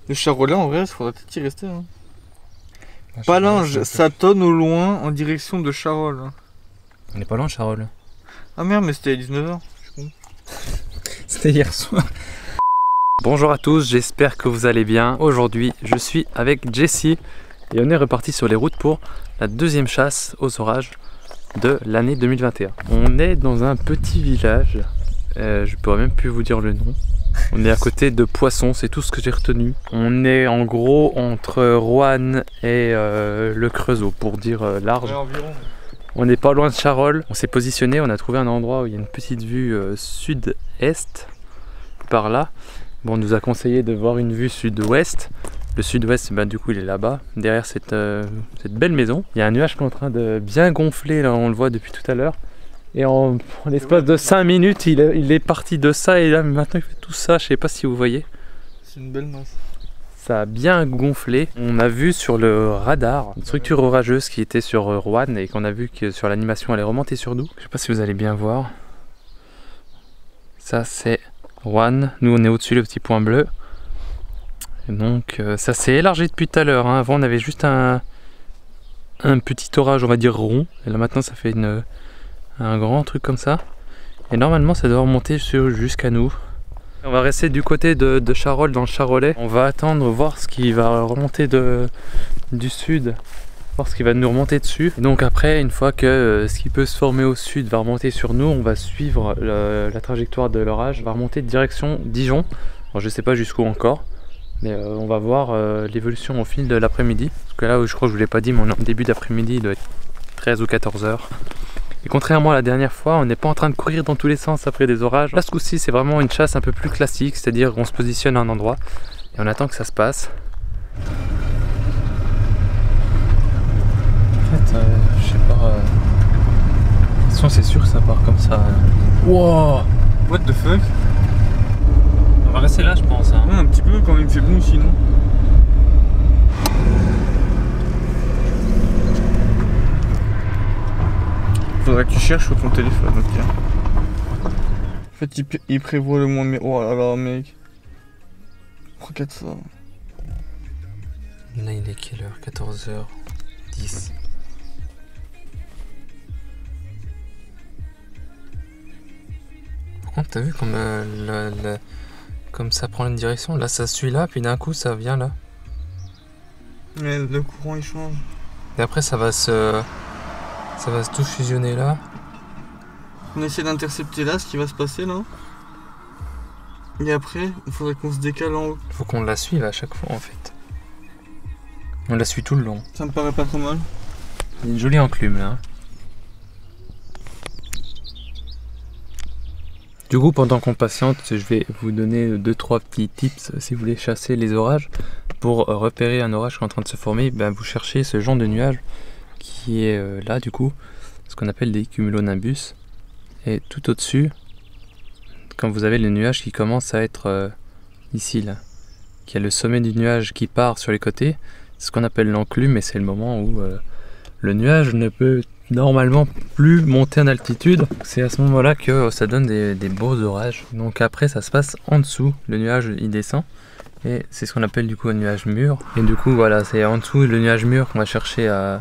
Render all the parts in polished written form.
Le Charolais, en vrai, il faudrait peut-être y rester. Hein. Ouais, Palinges, ça tonne au loin en direction de Charolles. On est pas loin de Charolles. Ah merde, mais c'était à 19h. C'était hier soir. Bonjour à tous, j'espère que vous allez bien. Aujourd'hui, je suis avec Jessie et on est reparti sur les routes pour la deuxième chasse aux orages de l'année 2021. On est dans un petit village, je pourrais même plus vous dire le nom. On est à côté de Poisson, c'est tout ce que j'ai retenu. On est en gros entre Roanne et le Creusot, pour dire large. Ouais, environ. On n'est pas loin de Charolles, on s'est positionné, on a trouvé un endroit où il y a une petite vue sud-est, par là. Bon, on nous a conseillé de voir une vue sud-ouest. Le sud-ouest, bah, du coup, il est là-bas, derrière cette belle maison. Il y a un nuage qui est en train de bien gonfler, là, on le voit depuis tout à l'heure. Et en l'espace de 5 minutes, il est parti de ça et là, maintenant, il fait tout ça. Je sais pas si vous voyez. C'est une belle masse. Ça a bien gonflé. On a vu sur le radar une structure orageuse qui était sur Roanne et qu'on a vu que sur l'animation elle est remontée sur nous. Je sais pas si vous allez bien voir. Ça c'est Roanne. Nous on est au-dessus, le petit point bleu. Et donc ça s'est élargi depuis tout à l'heure. Hein. Avant on avait juste un petit orage, on va dire rond. Et là maintenant ça fait un grand truc comme ça. Et normalement ça doit remonter jusqu'à nous. On va rester du côté de Charolles, dans le Charolais. On va attendre, voir ce qui va remonter du sud, voir ce qui va nous remonter dessus. Et donc après, une fois que ce qui peut se former au sud va remonter sur nous, on va suivre la trajectoire de l'orage, on va remonter direction Dijon. Alors, je sais pas jusqu'où encore, mais on va voir l'évolution au fil de l'après-midi. Parce que là, je crois que je vous l'ai pas dit, mais on est en début d'après-midi, il doit être 13 ou 14 heures. Et contrairement à la dernière fois, on n'est pas en train de courir dans tous les sens après des orages. Là, ce coup-ci, c'est vraiment une chasse un peu plus classique, c'est-à-dire qu'on se positionne à un endroit et on attend que ça se passe. En fait, je sais pas. De toute façon, c'est sûr que ça part comme ça. Wow! What the fuck? On va rester là, je pense. Hein. Ouais, un petit peu quand il me fait bon sinon. Faudrait que tu cherches sur ton téléphone, ok. En fait, il prévoit le moins, mais oh là là, mec. Regarde ça. Là, il est quelle heure? 14h10. Par contre, t'as vu comme, comme ça prend une direction? Là, ça suit là, puis d'un coup, ça vient là. Ouais, le courant il change. Et après, ça va se tout fusionner là. On essaie d'intercepter là ce qui va se passer là. Et après, il faudrait qu'on se décale en haut. Faut qu'on la suive à chaque fois en fait. On la suit tout le long. Ça me paraît pas trop mal. Il y a une jolie enclume là. Du coup, pendant qu'on patiente, je vais vous donner 2-3 petits tips si vous voulez chasser les orages. Pour repérer un orage qui est en train de se former, ben, vous cherchez ce genre de nuage qui est là du coup, ce qu'on appelle des cumulonimbus. Et tout au-dessus, quand vous avez le nuage qui commence à être ici là, qui a le sommet du nuage qui part sur les côtés, c'est ce qu'on appelle l'enclume et c'est le moment où le nuage ne peut normalement plus monter en altitude. C'est à ce moment-là que ça donne des beaux orages. Donc après ça se passe en dessous, le nuage il descend et c'est ce qu'on appelle du coup un nuage mûr. Et du coup voilà, c'est en dessous le nuage mûr qu'on va chercher à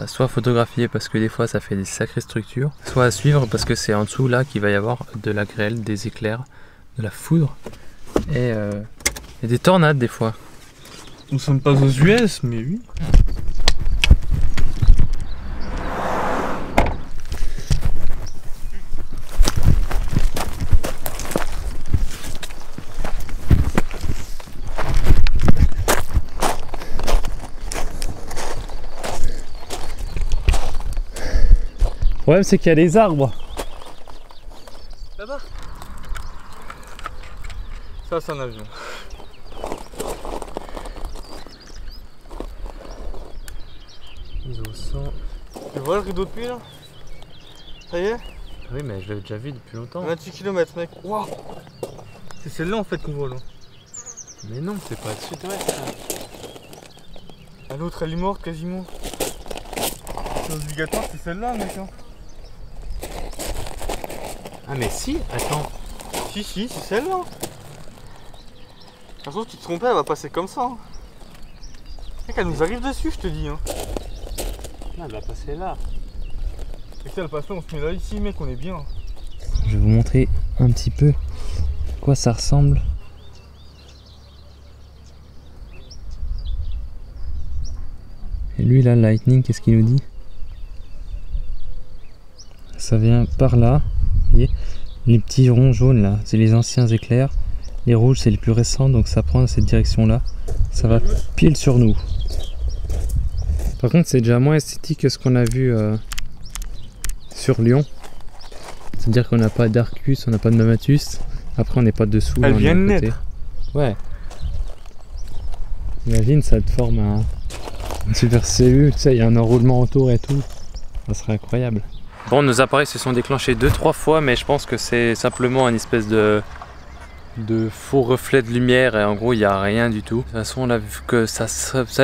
soit photographier parce que des fois ça fait des sacrées structures, soit à suivre parce que c'est en dessous là qu'il va y avoir de la grêle, des éclairs, de la foudre et des tornades des fois. Nous sommes pas aux US, mais oui. Le problème c'est qu'il y a des arbres. Là-bas. Ça c'est un avion. Ils ont 100. Tu vois le rideau de pluie là? Ça y est? Oui mais je l'avais déjà vu depuis longtemps. 28 km mec. Waouh! C'est celle-là en fait qu'on voit là. Mais non, c'est pas de sud-ouest. L'autre elle est morte quasiment. C'est obligatoire, c'est celle-là mec. Hein. Ah mais si, attends. Si, c'est celle-là. toute façon, tu te trompes, elle va passer comme ça. Hein. Mec, elle nous arrive dessus, je te dis. Hein. Non, elle va passer là. Et si elle passe là, on se met là ici, mec, on est bien. Je vais vous montrer un petit peu à quoi ça ressemble. Et lui là, Lightning, qu'est-ce qu'il nous dit? Ça vient par là, vous voyez, les petits ronds jaunes là, c'est les anciens éclairs. Les rouges, c'est les plus récents, donc ça prend cette direction-là. Ça va pile sur nous. Par contre, c'est déjà moins esthétique que ce qu'on a vu sur Lyon. C'est-à-dire qu'on n'a pas d'Arcus, on n'a pas de Mammatus. Après, on n'est pas dessous. Elle là, vient de naître. Ouais. Imagine, ça te forme une super cellule, tu sais, il y a un enroulement autour et tout. Ça serait incroyable. Bon, nos appareils se sont déclenchés 2-3 fois, mais je pense que c'est simplement une espèce de faux reflet de lumière et en gros il n'y a rien du tout. De toute façon on a vu que ça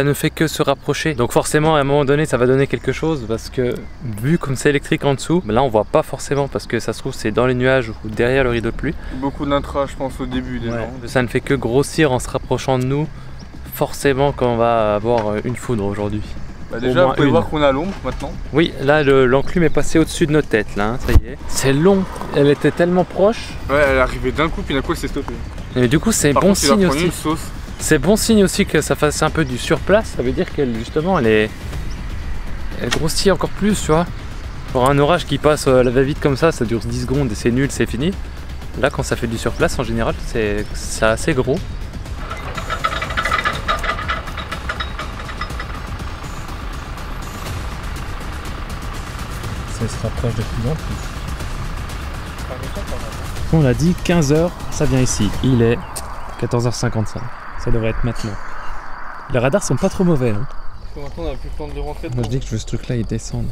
ne fait que se rapprocher, donc forcément à un moment donné ça va donner quelque chose, parce que vu comme c'est électrique en dessous, là on voit pas forcément parce que ça se trouve c'est dans les nuages ou derrière le rideau de pluie. Beaucoup d'intra je pense au début déjà. Ouais. Ça ne fait que grossir en se rapprochant de nous, forcément quand on va avoir une foudre aujourd'hui. Bah déjà vous pouvez voir qu'on a l'ombre maintenant. Oui, là l'enclume est passé au-dessus de nos têtes là, hein, ça y est. C'est long, elle était tellement proche. Ouais, elle est arrivée d'un coup puis d'un coup elle s'est stoppée. Et du coup c'est bon signe aussi. C'est bon signe aussi que ça fasse un peu du surplace, ça veut dire qu'elle justement elle grossit encore plus, tu vois. Pour un orage qui passe à la va-vite comme ça dure 10 secondes et c'est nul, c'est fini. Là quand ça fait du surplace en général c'est assez gros. Ça se rapproche de plus en plus. On a dit 15h, ça vient ici. Il est 14h55. Ça devrait être maintenant. Les radars sont pas trop mauvais. Hein. Parce que maintenant on a plus le temps de rentrer. Moi je dis que je veux ce truc là il descende.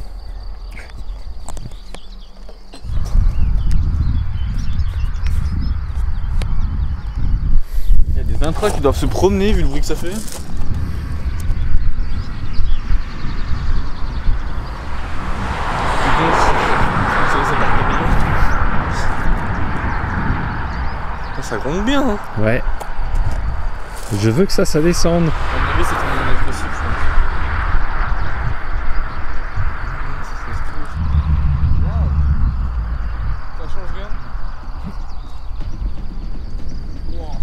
Il y a des intras qui doivent se promener vu le bruit que ça fait. Ça gronde bien hein. Ouais. Je veux que ça descende. À mon avis c'est un mètre aussi je pense. Ça change rien. Wow.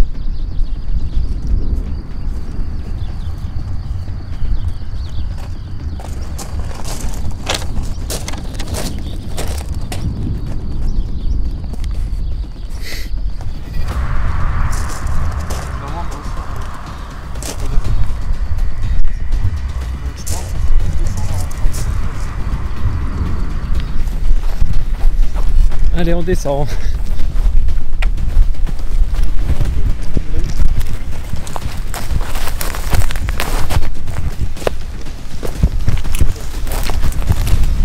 Allez, on descend.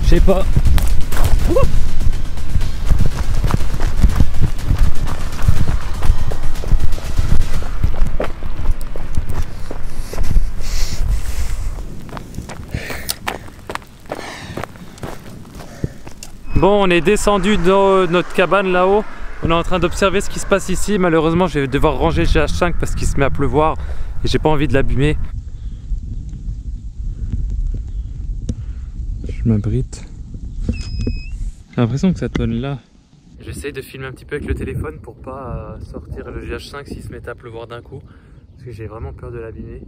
Je sais pas. Bon, on est descendu dans notre cabane là-haut. On est en train d'observer ce qui se passe ici. Malheureusement, je vais devoir ranger GH5 parce qu'il se met à pleuvoir et j'ai pas envie de l'abîmer. Je m'abrite. J'ai l'impression que ça tonne là. J'essaye de filmer un petit peu avec le téléphone pour pas sortir le GH5 s'il se met à pleuvoir d'un coup. Parce que j'ai vraiment peur de l'abîmer.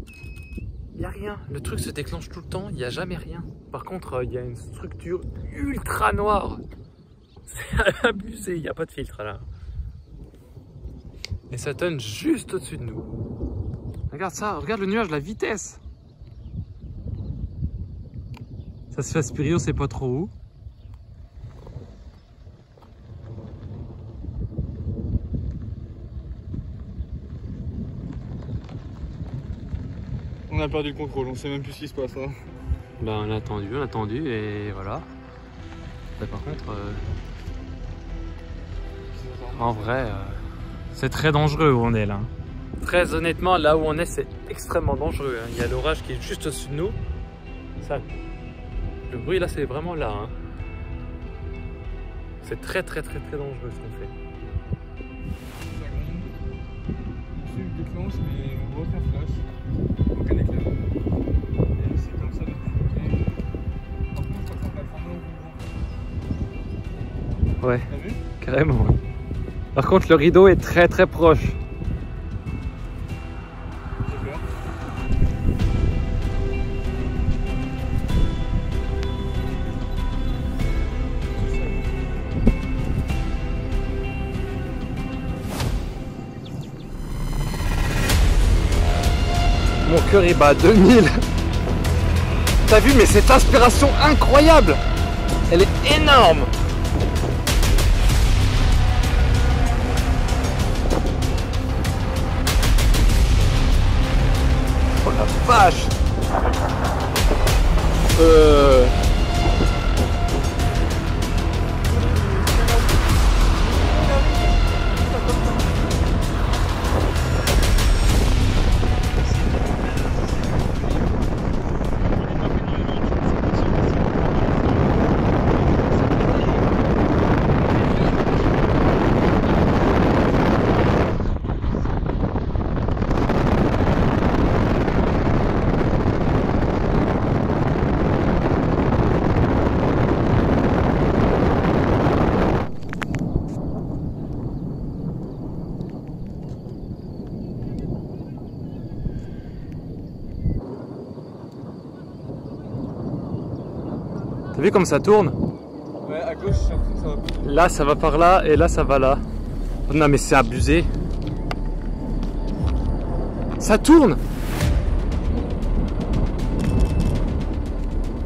Il n'y a rien, le truc se déclenche tout le temps, il n'y a jamais rien. Par contre, il y a une structure ultra noire. C'est abusé, il n'y a pas de filtre là. Et ça tonne juste au-dessus de nous. Regarde ça, regarde le nuage, la vitesse. Ça se fait aspirer, on sait pas trop où. On a perdu le contrôle, on sait même plus ce qui se passe. Hein. Ben, on a attendu et voilà. Et par contre, en vrai, c'est très dangereux où on est là. Très honnêtement, là où on est, c'est extrêmement dangereux. Hein. Il y a l'orage qui est juste au-dessus de nous. Ça, le bruit là, c'est vraiment là. Hein. C'est très dangereux ce qu'on fait. déclenche, mais on voit aucun flash, aucun éclair. Et c'est comme ça depuis. Par contre, je crois que ça va prendre un roulement. Ouais, T'as vu? carrément. Ouais. Par contre, le rideau est très très proche. J'ai peur. Mon cœur il bat à 2000. T'as vu, mais cette inspiration incroyable, elle est énorme. Oh la vache. T'as vu comme ça tourne? Ouais, à gauche, j'ai l'impression que ça va plus. Là ça va par là et là ça va là. Non mais c'est abusé. Ça tourne.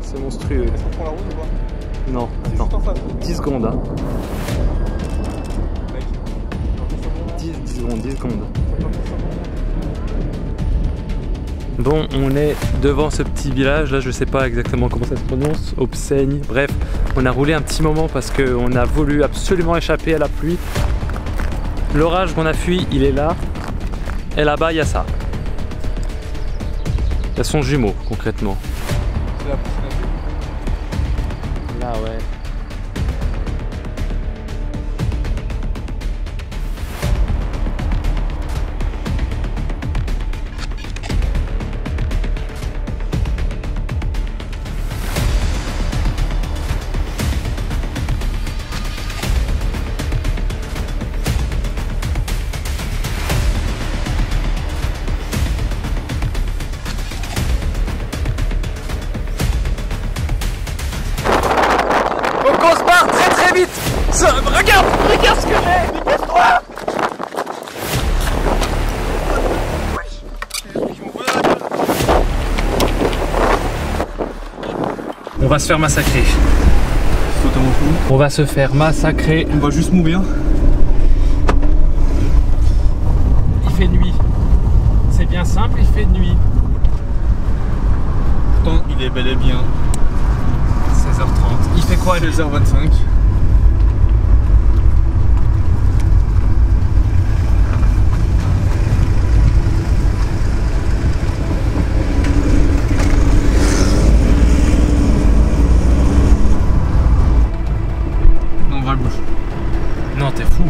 C'est monstrueux. Est-ce qu'on prend la route ou pas? Non, C'est attends. juste en face. 10 secondes hein. Mec. 10 secondes, 10 secondes. Bon, on est devant ce petit village, là je sais pas exactement comment ça se prononce, Obseigne, bref, on a roulé un petit moment parce qu'on a voulu absolument échapper à la pluie. L'orage qu'on a fui, il est là, et là-bas il y a ça. Il y a son jumeau, concrètement. C'est la prochaine appel. Là, ouais. Donc on se barre très très vite. Regarde ce que j'ai. Dépêche-toi. On va se faire massacrer. Totalement fou. On va se faire massacrer. On va juste mourir. Il fait nuit. C'est bien simple, il fait nuit. Pourtant, il est bel et bien 16h30. Il fait quoi lui? 16h25. Non, on va à gauche. Non, t'es fou.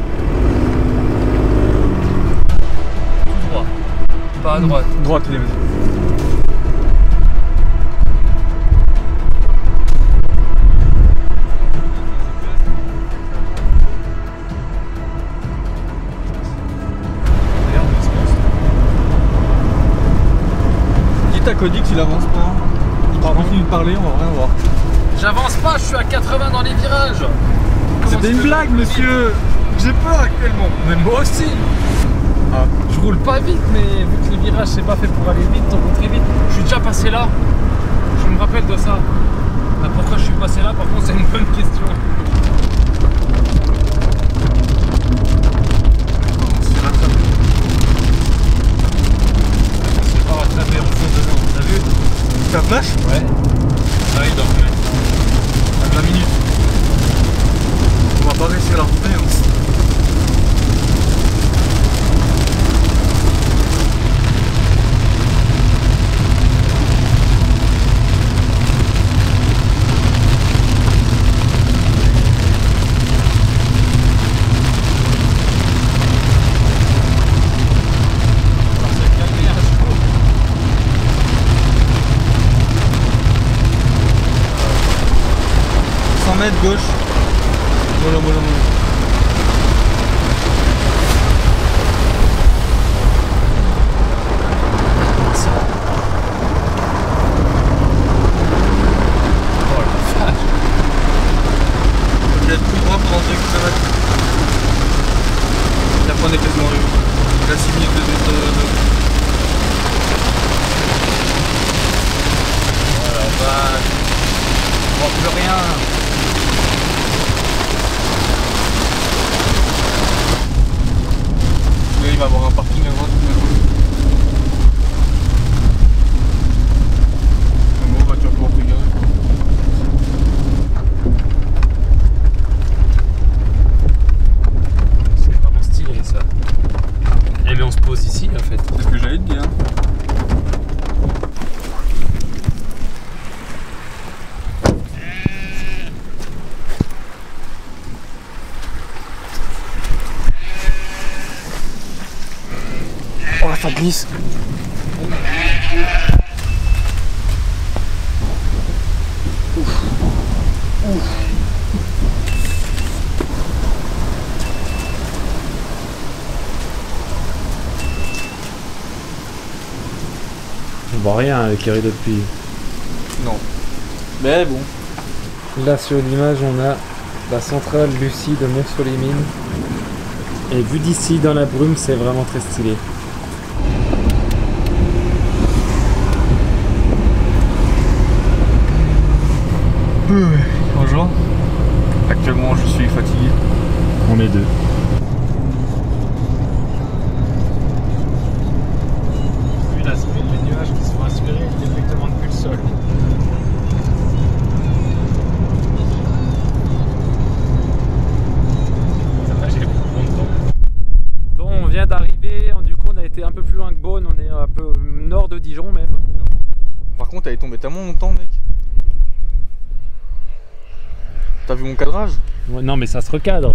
Tout droit. Pas à droite. Droite, allez, vas-y. Dites à Cody qu'il avance pas. Il continue de parler, on va rien voir. J'avance pas, je suis à 80 dans les virages. C'était une blague, monsieur. J'ai peur actuellement. Mais moi aussi. Ah. Je roule pas vite, mais vu que les virages c'est pas fait pour aller vite, on roule très vite. Je suis déjà passé là. Je me rappelle de ça. Ah, pourquoi je suis passé là, par contre, c'est une bonne question. On se fait rattraper. On s'est pas rattrapé, on fonce dedans. T'as vu? Ça flash? Ouais. Ça il doit remettre. À 20 minutes. On va pas réussir à la remonter. Hein. Manette gauche. Voilà. Il y a tout droit pendant 2 km. La fin on est quasiment arrivé. Il y a 6 minutes de... Voilà, vache. On voit plus rien. Là, il va avoir un parking à droite. Bon, bah tu vas pouvoir te garer. Ça. Eh mais on se pose ici en fait. C'est ce que j'allais te dire. Oh ça glisse. On voit rien avec les rideaux de pluie. Non. Mais bon. Là sur l'image on a la centrale Lucie de Mont-sur-les-Mines. Et vu d'ici dans la brume c'est vraiment très stylé. Bonjour. Actuellement je suis fatigué. On est deux. Vu l'aspect des nuages qui sont aspirés directement depuis le sol. J'ai les poumons dedans. Bon, on vient d'arriver, du coup on a été un peu plus loin que Beaune, on est un peu nord de Dijon même. Par contre elle est tombée tellement longtemps mec. T'as vu mon cadrage? Ouais, non mais ça se recadre.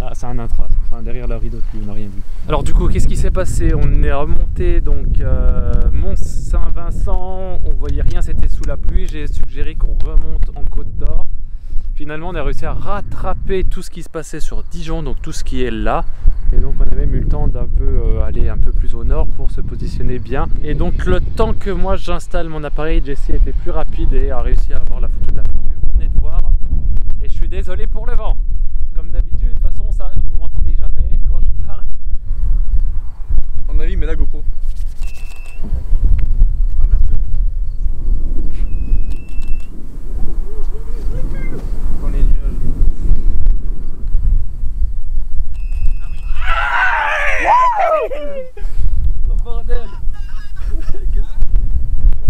Ah c'est un intra, enfin derrière le rideau de pluie, on n'a rien vu. Alors du coup qu'est-ce qui s'est passé? On est remonté donc Mont Saint-Vincent, on voyait rien, c'était sous la pluie, j'ai suggéré qu'on remonte en Côte d'Or. Finalement on a réussi à rattraper tout ce qui se passait sur Dijon, donc tout ce qui est là. Et donc on a même eu le temps d'un peu aller un peu plus au nord pour se positionner bien. Et donc le temps que moi j'installe mon appareil, Jessie était plus rapide et a réussi à avoir la photo de la photo que vous venez de voir. Et je suis désolé pour le vent. Comme d'habitude, de toute façon ça, vous m'entendez jamais quand je parle. On a vu mais la GoPro. Ah merde c'est bon. On est nuages. Oh bordel.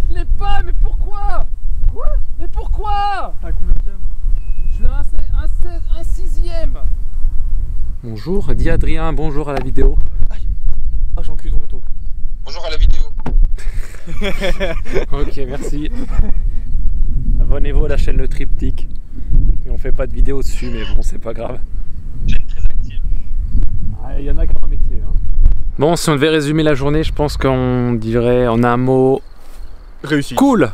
Je l'ai pas, mais pourquoi? Quoi? Mais pourquoi? Ah combien de cam? Je suis un sixième. Bonjour, dis Adrien, bonjour à la vidéo. Aïe. Ah j'ai enculé ton poteau. Bonjour à la vidéo. Ok, merci. Abonnez-vous à la chaîne Le Triptyque. Et on fait pas de vidéo dessus, mais bon, c'est pas grave. Chaîne très active. Ah, il y en a qui ont un métier. Hein. Bon, si on devait résumer la journée, je pense qu'on dirait en un mot Réussi. cool.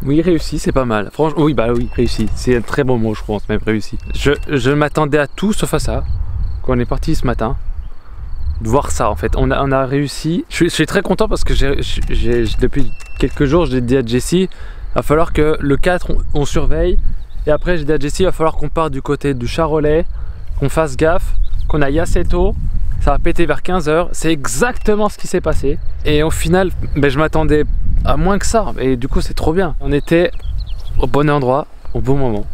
Oui, réussi, c'est pas mal. Franchement, oui, bah oui, réussi. C'est un très bon mot, je pense, même réussi. Je m'attendais à tout sauf à ça. Quand on est parti ce matin, de voir ça en fait. On a réussi. Je suis très content parce que depuis quelques jours, j'ai dit à Jessie, il va falloir que le 4, on surveille. Et après, j'ai dit à Jessie, il va falloir qu'on parte du côté du Charolais, qu'on fasse gaffe, qu'on aille assez tôt. Ça va péter vers 15 h. C'est exactement ce qui s'est passé. Et au final, ben, je m'attendais à moins que ça. Et du coup, c'est trop bien. On était au bon endroit, au bon moment.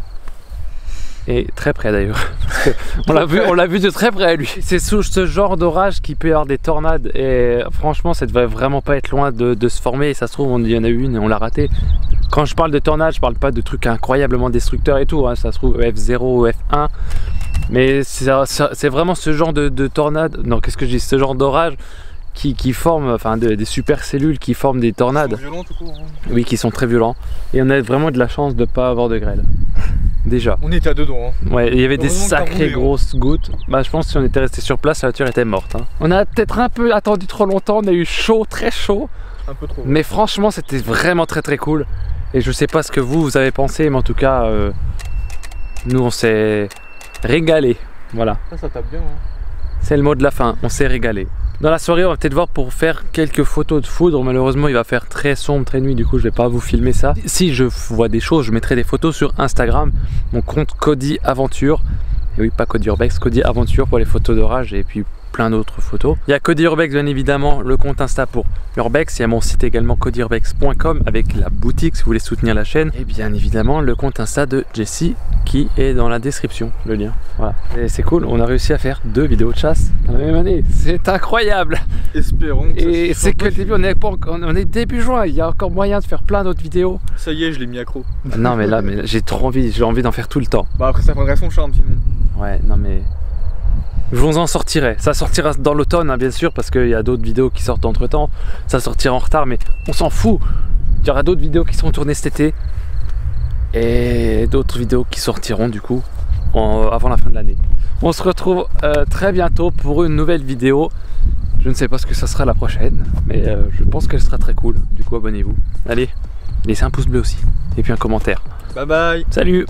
Et très près d'ailleurs. On l'a vu de très près lui. C'est sous ce genre d'orage qu'il peut y avoir des tornades. Et franchement, ça devrait vraiment pas être loin de se former. Et ça se trouve, il y en a eu une et on l'a raté. Quand je parle de tornade, je parle pas de trucs incroyablement destructeurs et tout. Hein. Ça se trouve F0 ou F1. Mais c'est vraiment ce genre de tornade. Non, qu'est-ce que je dis? Ce genre d'orage qui forment, enfin des super cellules qui forment des tornades. Ils sont violents tout court. Hein. Oui, qui sont très violents. Et on a vraiment de la chance de pas avoir de grêle. Déjà. On était à deux doigts. Hein. Ouais, il y avait des Heureusement que t'as sacrées roulé, grosses gouttes. Bah, je pense que si on était resté sur place, la voiture était morte. Hein. On a peut-être un peu attendu trop longtemps. On a eu chaud, très chaud. Un peu trop. Mais franchement, c'était vraiment très cool. Et je sais pas ce que vous avez pensé, mais en tout cas, nous on s'est régalé. Voilà, Ça tape bien. Hein. c'est le mot de la fin, on s'est régalé. Dans la soirée, on va peut-être voir pour faire quelques photos de foudre. Malheureusement, il va faire très sombre, très nuit, du coup je vais pas vous filmer ça. Si je vois des choses, je mettrai des photos sur Instagram, mon compte Cody Aventure. Et oui, pas Cody Urbex, Cody Aventure pour les photos d'orage et puis plein d'autres photos. Il y a Cody Urbex bien évidemment, le compte Insta pour Urbex. Il y a mon site également codyurbex.com avec la boutique si vous voulez soutenir la chaîne. Et bien évidemment le compte Insta de Jessie qui est dans la description, le lien. Voilà. Et c'est cool, on a réussi à faire 2 vidéos de chasse dans la même année. C'est incroyable. Espérons. Et c'est que le début, on est début juin, il y a encore moyen de faire plein d'autres vidéos. Ça y est, je l'ai mis accro. Non mais là j'ai trop envie, j'ai envie d'en faire tout le temps. Bah après ça prendrait son charme sinon. Ouais, non mais... Je vous en sortirai. Ça sortira dans l'automne, hein, bien sûr, parce qu'il y a d'autres vidéos qui sortent entre temps. Ça sortira en retard, mais on s'en fout. Il y aura d'autres vidéos qui seront tournées cet été. Et d'autres vidéos qui sortiront du coup avant la fin de l'année. On se retrouve très bientôt pour une nouvelle vidéo. Je ne sais pas ce que ça sera la prochaine, mais je pense qu'elle sera très cool. Du coup, abonnez-vous. Allez, laissez un pouce bleu aussi. Et puis un commentaire. Bye bye. Salut!